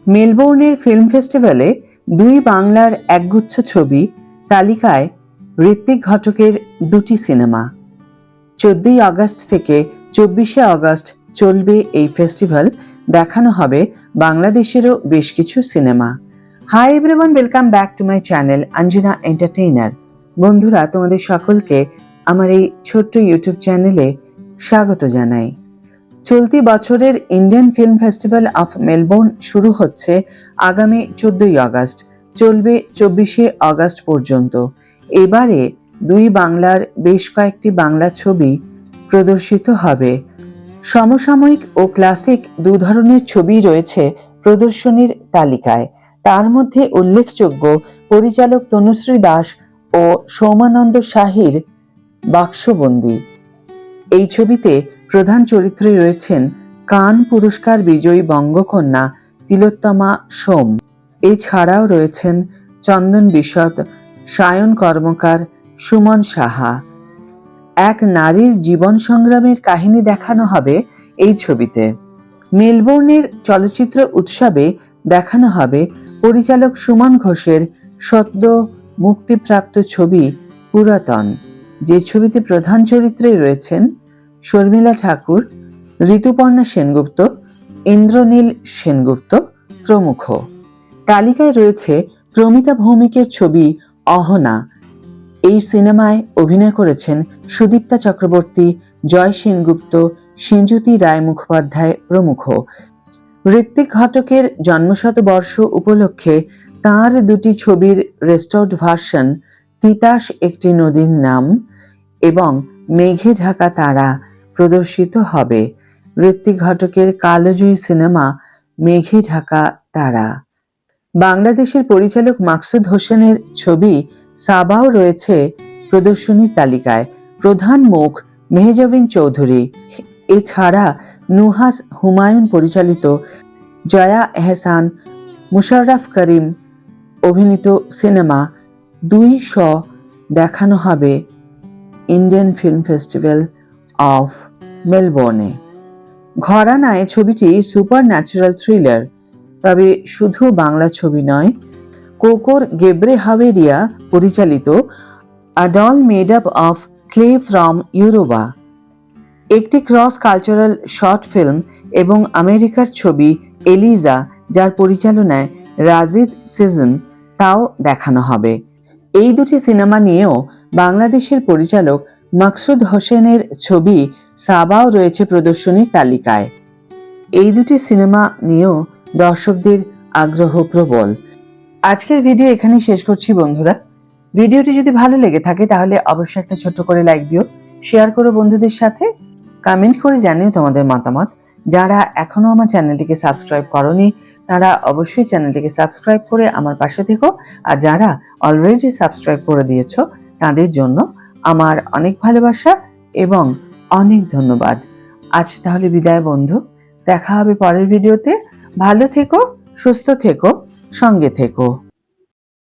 মেলবোর্নের film ফেস্টিভ্যালে দুই বাংলার একগুচ্ছ ছবি, তালিকায় ঋত্বিক ঘটকের দুটি সিনেমা। 14 আগস্ট থেকে 24 আগস্ট চলবে এই ফেস্টিভ্যাল। দেখানো হবে বাংলাদেশেরও বেশ কিছু cinema. Hi everyone, welcome back to my channel Anjana entertainer. বন্ধুরা, তোমাদের সকলকে আমার এই ছোট্ট ইউটিউব চ্যানেলে স্বাগত জানাই। চলতি বছরের Indian film festival of Melbourne শুরু হচ্ছে আগামী 14 আগস্ট, চলবে 24 আগস্ট পর্যন্ত। এবারে দুই বাংলার বেশ কয়েকটি বাংলা ছবি প্রদর্শিত হবে। সমসাময়িক ও ক্লাসিক দু ধরনের ছবি রয়েছে প্রদর্শনীর তালিকায়। তার মধ্যে উল্লেখযোগ্য পরিচালক তনুশ্রী দাস ও সৌমানন্দ শাহীর বাক্সবন্দী। এই ছবিতে প্রধান চরিত্রে রয়েছেন কান পুরস্কার বিজয়ী বঙ্গকন্যা তিলোত্তমা সোম। এছাড়াও রয়েছেন চন্দন বিশত, সায়ন কর্মকার, সুমন সাহা। এক নারীর জীবন সংগ্রামের কাহিনী দেখানো হবে এই ছবিতে। মেলবোর্নের চলচ্চিত্র উৎসবে দেখানো হবে পরিচালক সুমন ঘোষের সদ্য মুক্তিপ্রাপ্ত ছবি পুরাতন, যে ছবিতে প্রধান চরিত্রে রয়েছেন শর্মিলা ঠাকুর, ঋতুপর্ণা সেনগুপ্ত, ইন্দ্রনীল সেনগুপ্ত প্রমুখ। তালিকায় রয়েছে প্রমিতা ভৌমিকের ছবি অহনা। এই সিনেমায় অভিনয় করেছেন সুদীপ্তা চক্রবর্তী, জয় সেনগুপ্ত, সেনজ্যোতি রায় মুখোপাধ্যায় প্রমুখ। ঋত্বিক ঘটকের জন্মশতবর্ষ উপলক্ষে তাঁর দুটি ছবির রেস্টোর্ড ভার্সন তিতাস একটি নদীর নাম এবং মেঘে ঢাকা তারা প্রদর্শিত হবে। ঋত্বিক ঘটকের কালজয়ী সিনেমা মেঘে ঢাকা তারা। বাংলাদেশের পরিচালক মাকসুদ হোসেনের ছবি সাবাও রয়েছে প্রদর্শনীর তালিকায়। প্রধান মুখ মেহজাবিন চৌধুরী। এছাড়া নুহাস হুমায়ুন পরিচালিত, জয়া এহসান, মুশাররফ করিম অভিনীত সিনেমা 200 দেখানো হবে ইন্ডিয়ান ফিল্ম ফেস্টিভ্যাল অফ মেলবোর্নে। ঘরানায় ছবিটি সুপার ন্যাচারাল থ্রিলার, তবে শুধু বাংলা ছবি নয়। কোকোর গেব্রেহাভেরিয়া পরিচালিত a doll made up of clay from ইউরোবা একটি ক্রস কালচারাল শর্ট ফিল্ম এবং আমেরিকার ছবি এলিজা, যার পরিচালনায় রাজিদ সিজন, তাও দেখানো হবে। এই দুটি সিনেমা নিয়েও বাংলাদেশের পরিচালক মাকসুদ হোসেনের ছবি সাবাও রয়েছে প্রদর্শনীর তালিকায়। এই দুটি সিনেমা নিয়েও দর্শকদের আগ্রহ প্রবল। আজকের ভিডিও এখানেই শেষ করছি বন্ধুরা। ভিডিওটি যদি ভালো লেগে থাকে তাহলে অবশ্যই একটা ছোট্ট করে লাইক দিও, শেয়ার করো বন্ধুদের সাথে, কমেন্ট করে জানিও তোমাদের মতামত। যারা এখনো আমার চ্যানেলটিকে সাবস্ক্রাইব করোনি তারা অবশ্যই চ্যানেলটিকে সাবস্ক্রাইব করে আমার পাশে থেকো, আর যারা অলরেডি সাবস্ক্রাইব করে দিয়েছো তাদের জন্য আমার অনেক ভালোবাসা এবং অনেক ধন্যবাদ। আজ তাহলে বিদায় বন্ধু, দেখা হবে পরের ভিডিওতে। ভালো থেকো, সুস্থ থেকো, সঙ্গে থেকো।